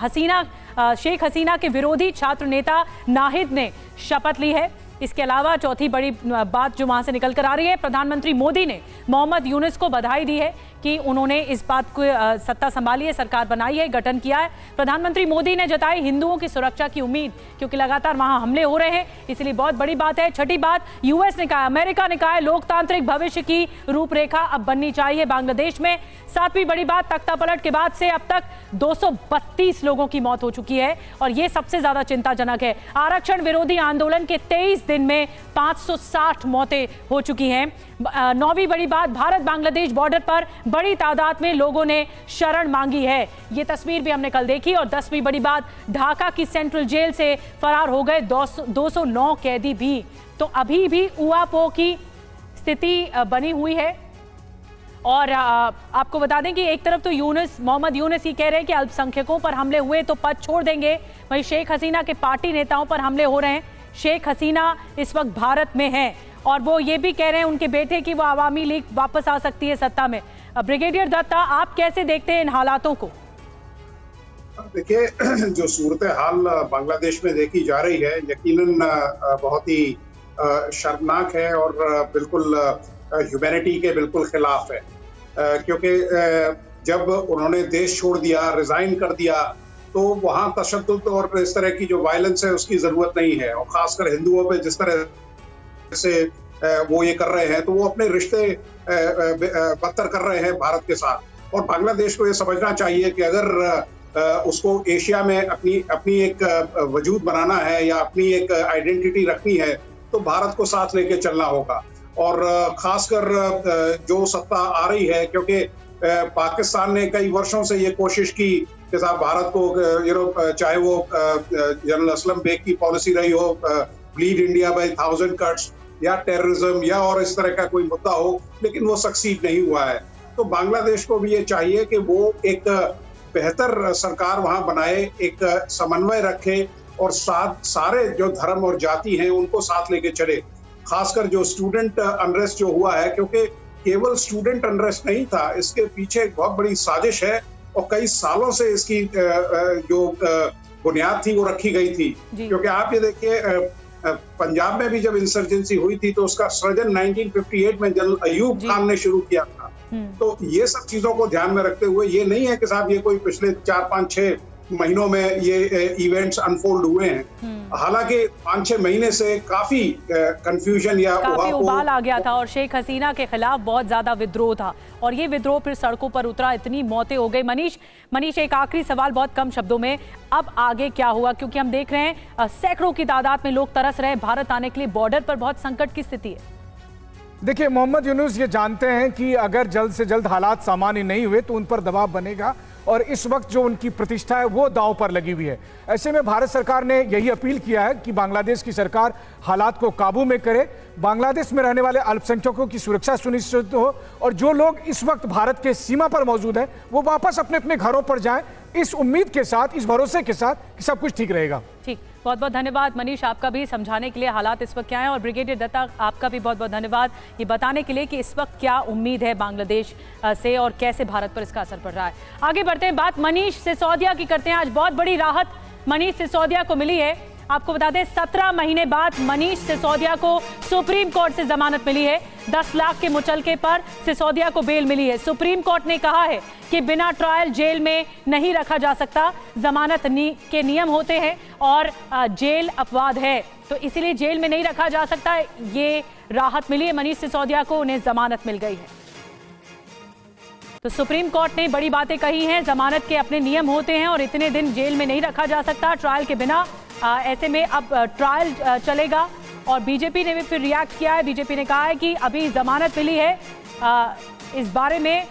शेख हसीना के विरोधी छात्र नेता नाहिद ने शपथ ली है। इसके अलावा चौथी बड़ी बात जो वहां से निकल कर आ रही है, प्रधानमंत्री मोदी ने मोहम्मद यूनुस को बधाई दी है कि उन्होंने इस बात को सत्ता संभाली है, सरकार बनाई है, गठन किया है। प्रधानमंत्री मोदी ने जताई हिंदुओं की सुरक्षा की उम्मीद, क्योंकि लगातार वहां हमले हो रहे हैं, इसलिए बहुत बड़ी बात है। छठी बात, यूएस ने कहा, अमेरिका ने कहा, लोकतांत्रिक भविष्य की रूपरेखा अब बननी चाहिए बांग्लादेश में। सातवीं बड़ी बात, तख्ता पलट के बाद से अब तक 232 लोगों की मौत हो चुकी है और यह सबसे ज्यादा चिंताजनक है। आरक्षण विरोधी आंदोलन के 23 दिन में 560 मौतें हो चुकी हैं। नौवीं बड़ी बात, भारत बांग्लादेश बॉर्डर पर बड़ी तादाद में लोगों ने शरण मांगी है, ये तस्वीर भी हमने कल देखी। और 10वीं बड़ी बात, ढाका की सेंट्रल जेल से फरार हो गए 209 कैदी भी। तो अभी भी उआपो की स्थिति बनी हुई है। और आपको बता दें कि एक तरफ तो मोहम्मद यूनुस ये कह रहे हैं कि अल्पसंख्यकों पर हमले हुए तो पद छोड़ देंगे, वहीं शेख हसीना के पार्टी नेताओं पर हमले हो रहे हैं। शेख हसीना इस वक्त भारत में हैं और वो ये भी कह रहे हैं उनके बेटे की वो आवामी लीग वापस आ सकती है सत्ता में। ब्रिगेडियर दत्ता, आप कैसे देखते हैं इन हालातों को? देखिए, जो सूरत हाल बांग्लादेश में देखी जा रही है यकीनन बहुत ही शर्मनाक है और बिल्कुल ह्यूमैनिटी के बिल्कुल खिलाफ है, क्योंकि जब उन्होंने देश छोड़ दिया, रिजाइन कर दिया, तो वहाँ तशद्दुद और इस तरह की जो वायलेंस है उसकी जरूरत नहीं है। और खासकर हिंदुओं पे जिस तरह से वो ये कर रहे हैं, तो वो अपने रिश्ते बदतर कर रहे हैं भारत के साथ। और बांग्लादेश को ये समझना चाहिए कि अगर उसको एशिया में अपनी एक वजूद बनाना है या अपनी एक आइडेंटिटी रखनी है, तो भारत को साथ लेके चलना होगा। और खासकर जो सत्ता आ रही है, क्योंकि पाकिस्तान ने कई वर्षों से ये कोशिश की कि साहब भारत को चाहे वो जनरल असलम बेग की पॉलिसी रही हो, ब्लीड इंडिया बाय 1000 कट्स, या टेररिज्म या और इस तरह का कोई मुद्दा हो, लेकिन वो सक्सीड नहीं हुआ है। तो बांग्लादेश को भी ये चाहिए कि वो एक बेहतर सरकार वहां बनाए, एक समन्वय रखे और सारे जो धर्म और जाति हैं उनको साथ लेके चले। खासकर जो स्टूडेंट अनरेस्ट जो हुआ है, क्योंकि केवल स्टूडेंट अनरेस्ट नहीं था, इसके पीछे एक बहुत बड़ी साजिश है और कई सालों से इसकी जो बुनियाद थी वो रखी गई थी। क्योंकि आप ये देखिए, पंजाब में भी जब इंसर्जेंसी हुई थी तो उसका सृजन 1958 में जनरल अयूब खान ने शुरू किया था। तो ये सब चीजों को ध्यान में रखते हुए ये नहीं है कि साहब ये कोई पिछले 4-5-6 महीनों में ये इवेंट्स अनफोल्ड हुए हैं। हालांकि 5-6 महीने से काफी कंफ्यूजन या काफी उबाल आ गया था और शेख हसीना के खिलाफ बहुत ज्यादा विद्रोह था और ये विद्रोह फिर सड़कों पर उतरा, इतनी मौतें हो गई। मनीष एक आखिरी सवाल बहुत कम शब्दों में, अब आगे क्या हुआ? क्योंकि हम देख रहे हैं सैकड़ों की तादाद में लोग तरस रहे हैं भारत आने के लिए, बॉर्डर पर बहुत संकट की स्थिति है। देखिए, मोहम्मद यूनुस ये जानते हैं कि अगर जल्द से जल्द हालात सामान्य नहीं हुए तो उन पर दबाव बनेगा और इस वक्त जो उनकी प्रतिष्ठा है वो दांव पर लगी हुई है। ऐसे में भारत सरकार ने यही अपील किया है कि बांग्लादेश की सरकार हालात को काबू में करे, बांग्लादेश में रहने वाले अल्पसंख्यकों की सुरक्षा सुनिश्चित हो और जो लोग इस वक्त भारत के सीमा पर मौजूद हैं वो वापस अपने अपने घरों पर जाएं, इस उम्मीद के साथ, इस भरोसे के साथ कि सब कुछ ठीक रहेगा। ठीक, बहुत बहुत धन्यवाद मनीष, आपका भी समझाने के लिए हालात इस वक्त क्या है, और ब्रिगेडियर दत्ता आपका भी बहुत बहुत धन्यवाद ये बताने के लिए कि इस वक्त क्या उम्मीद है बांग्लादेश से और कैसे भारत पर इसका असर पड़ रहा है। आगे बढ़ते हैं, बात मनीष सिसोदिया की करते हैं। आज बहुत बड़ी राहत मनीष सिसोदिया को मिली है। आपको बता दें 17 महीने बाद मनीष सिसोदिया को सुप्रीम कोर्ट से जमानत मिली है। 10 लाख के मुचलके पर सिसोदिया को बेल मिली है। सुप्रीम कोर्ट ने कहा है कि बिना ट्रायल जेल में नहीं रखा जा सकता, जमानत के नियम होते हैं और जेल अपवाद है, तो इसीलिए जेल में नहीं रखा जा सकता। ये राहत मिली है मनीष सिसोदिया को, उन्हें जमानत मिल गई है। तो सुप्रीम कोर्ट ने बड़ी बातें कही हैं, जमानत के अपने नियम होते हैं और इतने दिन जेल में नहीं रखा जा सकता ट्रायल के बिना। ऐसे में अब ट्रायल चलेगा और बीजेपी ने भी फिर रिएक्ट किया है। बीजेपी ने कहा है कि अभी जमानत मिली है, इस बारे में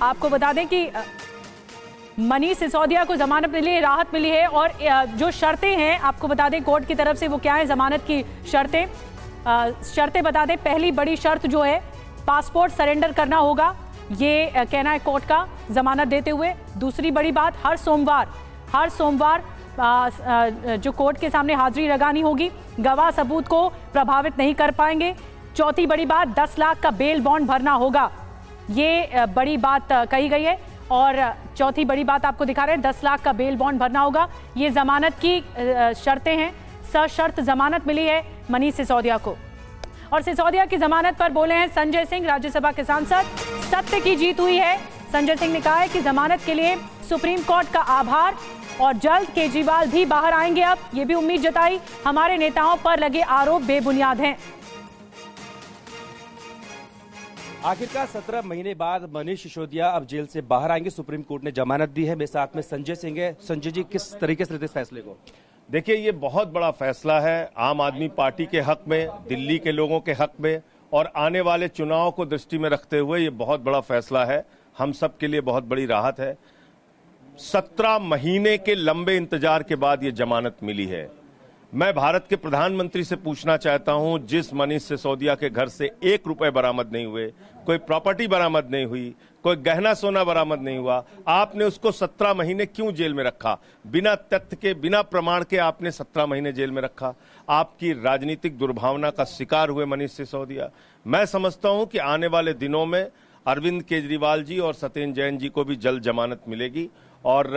आपको बता दें कि मनीष सिसोदिया को जमानत मिली है, राहत मिली है और जो शर्तें हैं आपको बता दें कोर्ट की तरफ से वो क्या है, जमानत की शर्तें बता दें। पहली बड़ी शर्त जो है पासपोर्ट सरेंडर करना होगा, ये कहना है कोर्ट का जमानत देते हुए। दूसरी बड़ी बात, हर सोमवार जो कोर्ट के सामने हाजिरी लगानी होगी, गवाह सबूत को प्रभावित नहीं कर पाएंगे। चौथी बड़ी बात, 10 लाख का बेल बॉन्ड भरना होगा, ये बड़ी बात कही गई है। और चौथी बड़ी बात आपको दिखा रहे हैं, 10 लाख का बेल बॉन्ड भरना होगा, ये जमानत की शर्तें हैं। सशर्त जमानत मिली है मनीष सिसोदिया को। और सिसोदिया की जमानत पर बोले हैं संजय सिंह, राज्यसभा के सांसद। सत्य की जीत हुई है, संजय सिंह ने कहा है कि जमानत के लिए सुप्रीम कोर्ट का आभार और जल्द केजरीवाल भी बाहर आएंगे। अब ये भी उम्मीद जताई, हमारे नेताओं पर लगे आरोप बेबुनियाद हैं। आखिरकार 17 महीने बाद मनीष सिसोदिया अब जेल से बाहर आएंगे, सुप्रीम कोर्ट ने जमानत दी है। मेरे साथ में संजय सिंह है। संजय जी, किस तरीके से इस फैसले को? देखिए, ये बहुत बड़ा फैसला है आम आदमी पार्टी के हक में, दिल्ली के लोगों के हक में और आने वाले चुनाव को दृष्टि में रखते हुए ये बहुत बड़ा फैसला है, हम सब के लिए बहुत बड़ी राहत है। 17 महीने के लंबे इंतजार के बाद ये जमानत मिली है। मैं भारत के प्रधानमंत्री से पूछना चाहता हूं, जिस मनीष सिसोदिया के घर से 1 रुपए बरामद नहीं हुए, कोई प्रॉपर्टी बरामद नहीं हुई, कोई गहना सोना बरामद नहीं हुआ, आपने उसको 17 महीने क्यों जेल में रखा? बिना तथ्य के, बिना प्रमाण के आपने 17 महीने जेल में रखा। आपकी राजनीतिक दुर्भावना का शिकार हुए मनीष सिसोदिया। मैं समझता हूं कि आने वाले दिनों में अरविंद केजरीवाल जी और सत्येंद्र जैन जी को भी जल्द जमानत मिलेगी और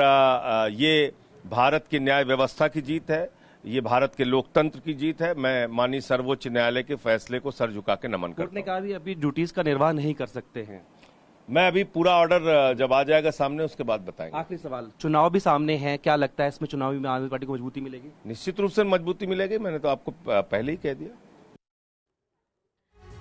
ये भारत की न्याय व्यवस्था की जीत है, ये भारत के लोकतंत्र की जीत है। मैं माननीय सर्वोच्च न्यायालय के फैसले को सर झुका के नमन करता हूं। कोर्ट ने कहा भी अभी ड्यूटीज का निर्वाह नहीं कर सकते हैं। मैं अभी पूरा ऑर्डर जब आ जाएगा सामने उसके बाद बताएंगे। आखिरी सवाल, चुनाव भी सामने है, क्या लगता है इसमें चुनावी में आम आदमी पार्टी को मजबूती मिलेगी? निश्चित रूप से मजबूती मिलेगी, मैंने तो आपको पहले ही कह दिया।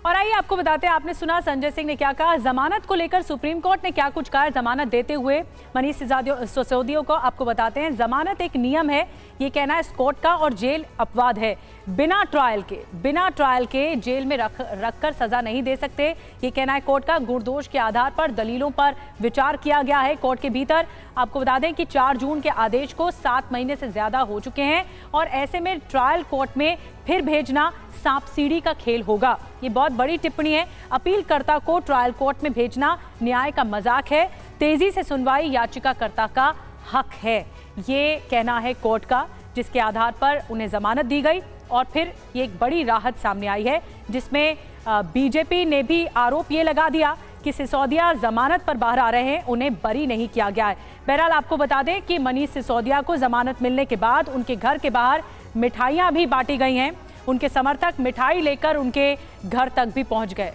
और आइए आपको बताते हैं, आपने सुना संजय सिंह ने क्या कहा, जमानत को लेकर सुप्रीम कोर्ट ने क्या कुछ कहा है जमानत देते हुए मनीष सिसोदिया को। आपको बताते हैं, जमानत एक नियम है, ये कहना है इस कोर्ट का, और जेल अपवाद है। बिना ट्रायल के जेल में रखकर सजा नहीं दे सकते, ये कहना है कोर्ट का। गुणदोष के आधार पर दलीलों पर विचार किया गया है कोर्ट के भीतर। आपको बता दें कि 4 जून के आदेश को 7 महीने से ज्यादा हो चुके हैं और ऐसे में ट्रायल कोर्ट में फिर भेजना सांप सीढ़ी का खेल होगा। ये बहुत बड़ी टिप्पणी है। अपीलकर्ता को ट्रायल कोर्ट में भेजना न्याय का मजाक है। तेजी से सुनवाई याचिकाकर्ता का हक है, ये कहना है कोर्ट का, जिसके आधार पर उन्हें जमानत दी गई। और फिर ये एक बड़ी राहत सामने आई है, जिसमें बीजेपी ने भी आरोप ये लगा दिया कि सिसोदिया जमानत पर बाहर आ रहे हैं, उन्हें बरी नहीं किया गया है। बहरहाल आपको बता दें कि मनीष सिसोदिया को जमानत मिलने के बाद उनके घर के बाहर मिठाइयां भी बांटी गई हैं। उनके समर्थक मिठाई लेकर उनके घर तक भी पहुंच गए।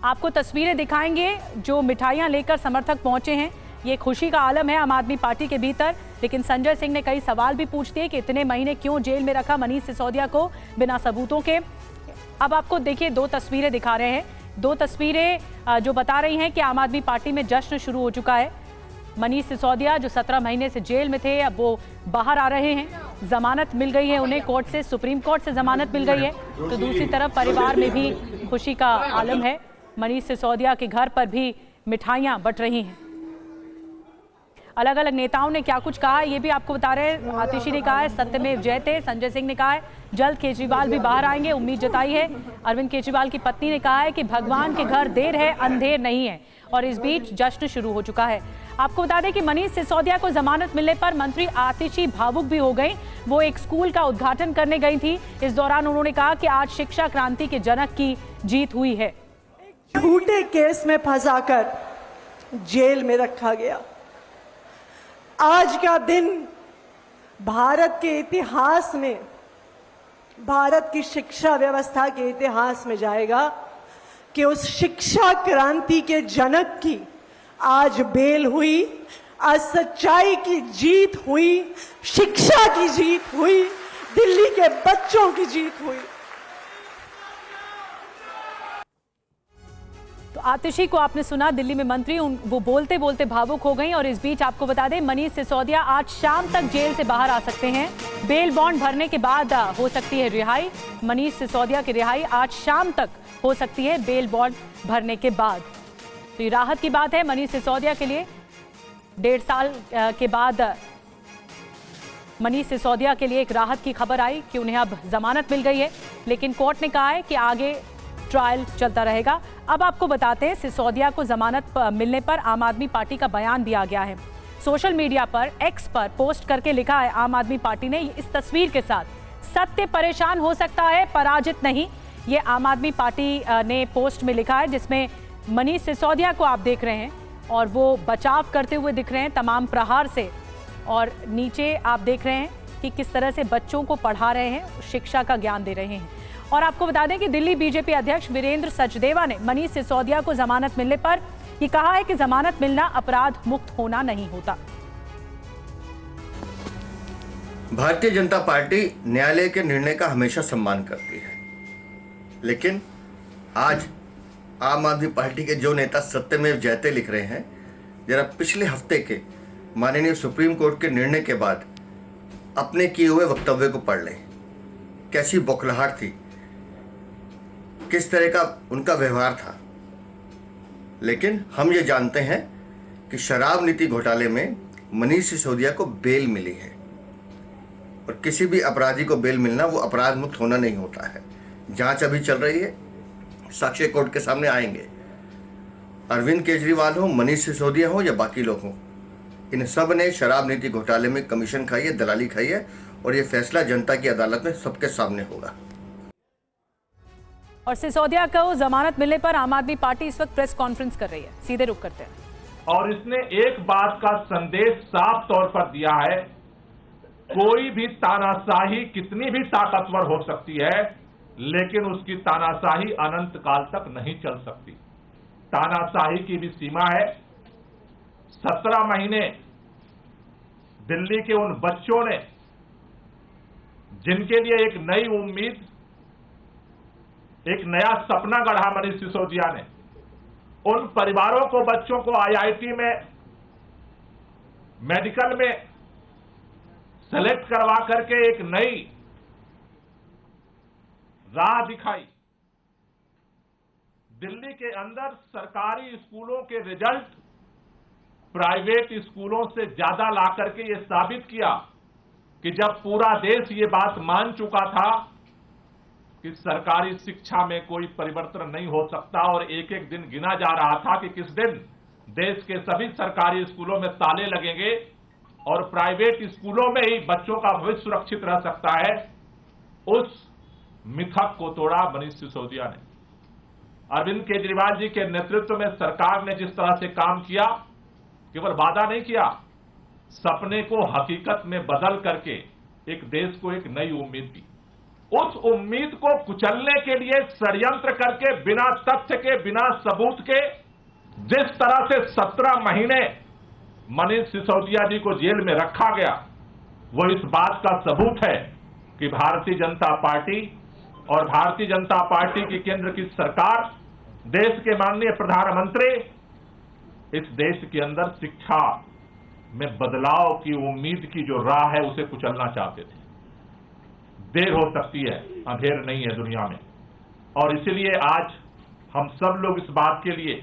आपको तस्वीरें दिखाएंगे जो मिठाइयां लेकर समर्थक पहुंचे हैं। ये खुशी का आलम है आम आदमी पार्टी के भीतर। लेकिन संजय सिंह ने कई सवाल भी पूछ दिए कि इतने महीने क्यों जेल में रखा मनीष सिसोदिया को बिना सबूतों के। अब आपको देखिए 2 तस्वीरें दिखा रहे हैं। 2 तस्वीरें जो बता रही हैं कि आम आदमी पार्टी में जश्न शुरू हो चुका है। मनीष सिसोदिया जो 17 महीने से जेल में थे, अब वो बाहर आ रहे हैं। जमानत मिल गई है उन्हें कोर्ट से, सुप्रीम कोर्ट से जमानत मिल गई है। तो दूसरी तरफ परिवार में भी खुशी का आलम है। मनीष सिसोदिया के घर पर भी मिठाइयां बंट रही हैं। अलग अलग नेताओं ने क्या कुछ कहा है ये भी आपको बता रहे हैं। आतिशी ने कहा है सत्यमेव जयते। संजय सिंह ने कहा है जल्द केजरीवाल भी बाहर आएंगे, उम्मीद जताई है। अरविंद केजरीवाल की पत्नी ने कहा है कि भगवान के घर देर है अंधेर नहीं है। और इस बीच जश्न शुरू हो चुका है। आपको बता दें कि मनीष सिसोदिया को जमानत मिलने पर मंत्री आतिशी भावुक भी हो गई। वो एक स्कूल का उद्घाटन करने गई थी। इस दौरान उन्होंने कहा कि आज शिक्षा क्रांति के जनक की जीत हुई है। झूठे केस में फंसाकर जेल में रखा गया। आज का दिन भारत के इतिहास में, भारत की शिक्षा व्यवस्था के इतिहास में जाएगा कि उस शिक्षा क्रांति के जनक की आज बेल हुई, आज सच्चाई की जीत हुई, शिक्षा की जीत हुई, दिल्ली के बच्चों की जीत हुई। तो आतिशी को आपने सुना, दिल्ली में मंत्री वो बोलते बोलते भावुक हो गई। और इस बीच आपको बता दें मनीष सिसोदिया आज शाम तक जेल से बाहर आ सकते हैं। बेल बॉन्ड भरने के बाद हो सकती है रिहाई। मनीष सिसोदिया की रिहाई आज शाम तक हो सकती है बेल बॉन्ड भरने के बाद। तो ये राहत की बात है मनीष सिसोदिया के लिए। 1.5 साल के बाद मनीष सिसोदिया के लिए एक राहत की खबर आई कि उन्हें अब जमानत मिल गई है। लेकिन कोर्ट ने कहा है कि आगे ट्रायल चलता रहेगा। अब आपको बताते हैं सिसोदिया को जमानत मिलने पर आम आदमी पार्टी का बयान भी आ गया है। सोशल मीडिया पर एक्स पर पोस्ट करके लिखा है आम आदमी पार्टी ने इस तस्वीर के साथ, सत्य परेशान हो सकता है पराजित नहीं। ये आम आदमी पार्टी ने पोस्ट में लिखा है, जिसमें मनीष सिसोदिया को आप देख रहे हैं और वो बचाव करते हुए दिख रहे हैं तमाम प्रहार से। और नीचे आप देख रहे हैं कि किस तरह से बच्चों को पढ़ा रहे हैं, शिक्षा का ज्ञान दे रहे हैं। और आपको बता दें कि दिल्ली बीजेपी अध्यक्ष वीरेंद्र सचदेवा ने मनीष सिसोदिया को जमानत मिलने पर ये कहा है कि जमानत मिलना अपराध मुक्त होना नहीं होता। भारतीय जनता पार्टी न्यायालय के निर्णय का हमेशा सम्मान करती है, लेकिन आज आम आदमी पार्टी के जो नेता सत्यमेव जयते लिख रहे हैं, जरा पिछले हफ्ते के माननीय सुप्रीम कोर्ट के निर्णय के बाद अपने किए हुए वक्तव्य को पढ़ लें। कैसी बौखलाहट थी, किस तरह का उनका व्यवहार था। लेकिन हम ये जानते हैं कि शराब नीति घोटाले में मनीष सिसोदिया को बेल मिली है, और किसी भी अपराधी को बेल मिलना वो अपराध मुक्त होना नहीं होता है। जांच अभी चल रही है, साक्ष्य कोर्ट के सामने आएंगे। अरविंद केजरीवाल हो, मनीष सिसोदिया हो या बाकी लोग हों, इन सब ने शराब नीति घोटाले में कमीशन खाई है, दलाली खाई है, और ये फैसला जनता की अदालत में सबके सामने होगा। और सिसोदिया को जमानत मिलने पर आम आदमी पार्टी इस वक्त प्रेस कॉन्फ्रेंस कर रही है। सीधे रुख करते हैं। और इसने एक बात का संदेश साफ तौर पर दिया है, कोई भी तानाशाही कितनी भी ताकतवर हो सकती है, लेकिन उसकी तानाशाही अनंत काल तक नहीं चल सकती। तानाशाही की भी सीमा है। 17 महीने दिल्ली के उन बच्चों ने, जिनके लिए एक नई उम्मीद, एक नया सपना गढ़ा मनीष सिसोदिया ने, उन परिवारों को, बच्चों को आईआईटी में, मेडिकल में सेलेक्ट करवा करके एक नई राह दिखाई। दिल्ली के अंदर सरकारी स्कूलों के रिजल्ट प्राइवेट स्कूलों से ज्यादा ला करके ये साबित किया कि जब पूरा देश ये बात मान चुका था कि सरकारी शिक्षा में कोई परिवर्तन नहीं हो सकता और एक एक दिन गिना जा रहा था कि किस दिन देश के सभी सरकारी स्कूलों में ताले लगेंगे और प्राइवेट स्कूलों में ही बच्चों का भविष्य सुरक्षित रह सकता है, उस मिथक को तोड़ा मनीष सिसोदिया ने। अरविंद केजरीवाल जी के नेतृत्व में सरकार ने जिस तरह से काम किया, केवल वादा नहीं किया, सपने को हकीकत में बदल करके एक देश को एक नई उम्मीद दी। उस उम्मीद को कुचलने के लिए षड्यंत्र करके बिना तथ्य के, बिना सबूत के जिस तरह से 17 महीने मनीष सिसोदिया जी को जेल में रखा गया, वो इस बात का सबूत है कि भारतीय जनता पार्टी और भारतीय जनता पार्टी की केंद्र की सरकार, देश के माननीय प्रधानमंत्री इस देश के अंदर शिक्षा में बदलाव की उम्मीद की जो राह है उसे कुचलना चाहते थे। देर हो सकती है, अंधेर नहीं है दुनिया में, और इसलिए आज हम सब लोग इस बात के लिए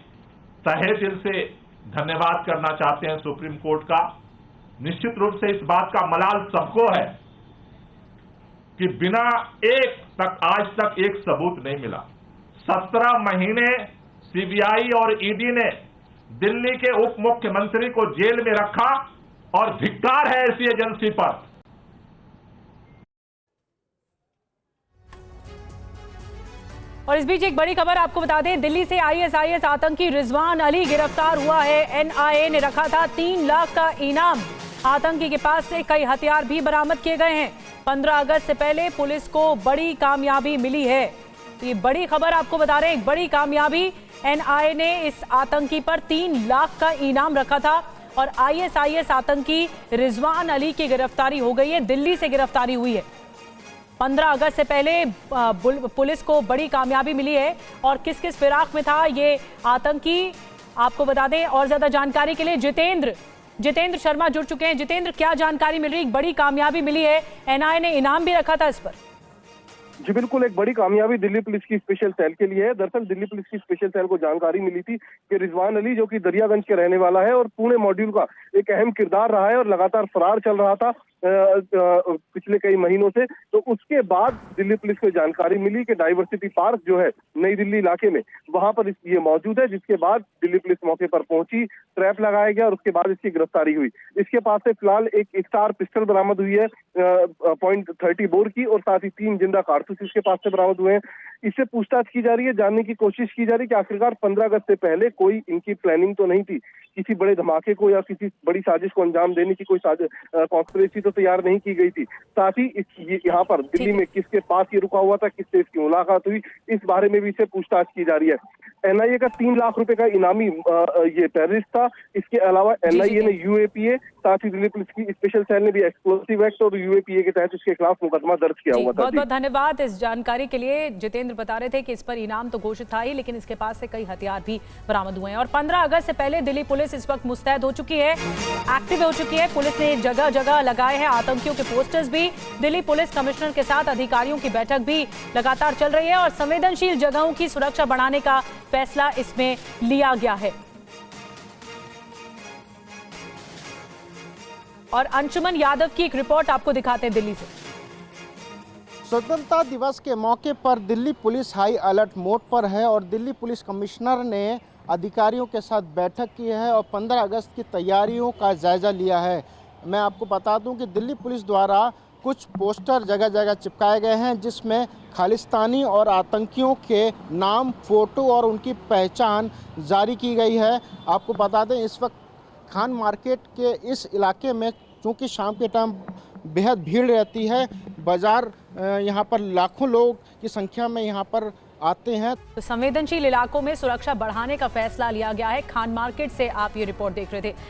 तहे दिल से धन्यवाद करना चाहते हैं सुप्रीम कोर्ट का। निश्चित रूप से इस बात का मलाल सबको है कि बिना एक तक आज तक एक सबूत नहीं मिला। 17 महीने सीबीआई और ईडी ने दिल्ली के उप मुख्यमंत्री को जेल में रखा और धिक्कार है ऐसी एजेंसी पर। और इस बीच एक बड़ी खबर आपको बता दें, दिल्ली से आईएसआईएस आतंकी रिजवान अली गिरफ्तार हुआ है। एनआईए ने रखा था 3 लाख का इनाम। आतंकी के पास से कई हथियार भी बरामद किए गए हैं। 15 अगस्त से पहले पुलिस को बड़ी कामयाबी मिली है। तो ये बड़ी खबर आपको बता रहे हैं, एक बड़ी कामयाबी। एनआईए ने इस आतंकी पर 3 लाख का इनाम रखा था और आईएसआईएस आतंकी रिजवान अली की गिरफ्तारी हो गई है। दिल्ली से गिरफ्तारी हुई है। 15 अगस्त से पहले पुलिस को बड़ी कामयाबी मिली है। और किस किस फिराक में था ये आतंकी, आपको बता दें। और ज्यादा जानकारी के लिए जितेंद्र शर्मा जुड़ चुके हैं। जितेंद्र, क्या जानकारी मिल रही? बड़ी कामयाबी मिली है, एनआईए ने इनाम भी रखा था इस पर। जी बिल्कुल, एक बड़ी कामयाबी दिल्ली पुलिस की स्पेशल सेल के लिए है। दरअसल दिल्ली पुलिस की स्पेशल सेल को जानकारी मिली थी कि रिजवान अली, जो कि दरियागंज के रहने वाला है और पुणे मॉड्यूल का एक अहम किरदार रहा है और लगातार फरार चल रहा था पिछले कई महीनों से, तो उसके बाद दिल्ली पुलिस को जानकारी मिली कि डाइवर्सिटी पार्क जो है नई दिल्ली इलाके में, वहां पर ये मौजूद है। जिसके बाद दिल्ली पुलिस मौके पर पहुंची, ट्रैप लगाया गया और उसके बाद इसकी गिरफ्तारी हुई। इसके पास से फिलहाल एक स्टार पिस्टल बरामद हुई है .30 बोर की, और साथ ही 3 जिंदा कारतूस इसके पास से बरामद हुए हैं। इससे पूछताछ की जा रही है, जानने की कोशिश की जा रही है कि आखिरकार 15 अगस्त से पहले कोई इनकी प्लानिंग तो नहीं थी, किसी बड़े धमाके को या किसी बड़ी साजिश को अंजाम देने की कोई कॉन्स्पिरेसी तो तैयार नहीं की गई थी। साथ ही यहाँ पर दिल्ली में किसके पास ये रुका हुआ था, किससे इसकी मुलाकात हुई, इस बारे में भी इससे पूछताछ की जा रही है। एनआईए का 3 लाख रुपए का इनामी ये टेररिस्ट था। इसके अलावा एनआईए ने यूएपीए, साथ ही दिल्ली पुलिस की स्पेशल सेल ने भी एक्सप्लोसिव एक्ट और यूएपीए के तहत इसके खिलाफ मुकदमा दर्ज किया हुआ था। बहुत बहुत धन्यवाद इस जानकारी के लिए। जितेंद्र बता रहे थे कि इस पर इनाम तो घोषित था ही, लेकिन इसके पास से कई हथियार भी बरामद हुए हैं। और 15 अगस्त से पहले दिल्ली पुलिस इस वक्त मुस्तैद हो चुकी है, एक्टिव हो चुकी है। पुलिस ने जगह जगह लगाए हैं आतंकियों के पोस्टर्स भी। दिल्ली पुलिस कमिश्नर के साथ अधिकारियों की बैठक भी लगातार चल रही है और संवेदनशील जगहों की सुरक्षा बढ़ाने का फैसला इसमें लिया गया है। और अंशुमन यादव की एक रिपोर्ट आपको दिखाते हैं दिल्ली से। स्वतंत्रता दिवस के मौके पर Delhi police high alert mode पर है और दिल्ली पुलिस कमिश्नर ने अधिकारियों के साथ बैठक की है और 15 अगस्त की तैयारियों का जायजा लिया है। मैं आपको बता दूं कि दिल्ली पुलिस द्वारा कुछ पोस्टर जगह जगह चिपकाए गए हैं जिसमें खालिस्तानी और आतंकियों के नाम, फोटो और उनकी पहचान जारी की गई है। आपको बता दें इस वक्त खान मार्केट के इस इलाके में क्योंकि शाम के टाइम बेहद भीड़ रहती है, बाजार यहाँ पर लाखों लोग की संख्या में यहाँ पर आते हैं। तो संवेदनशील इलाकों में सुरक्षा बढ़ाने का फैसला लिया गया है। खान मार्केट से आप ये रिपोर्ट देख रहे थे।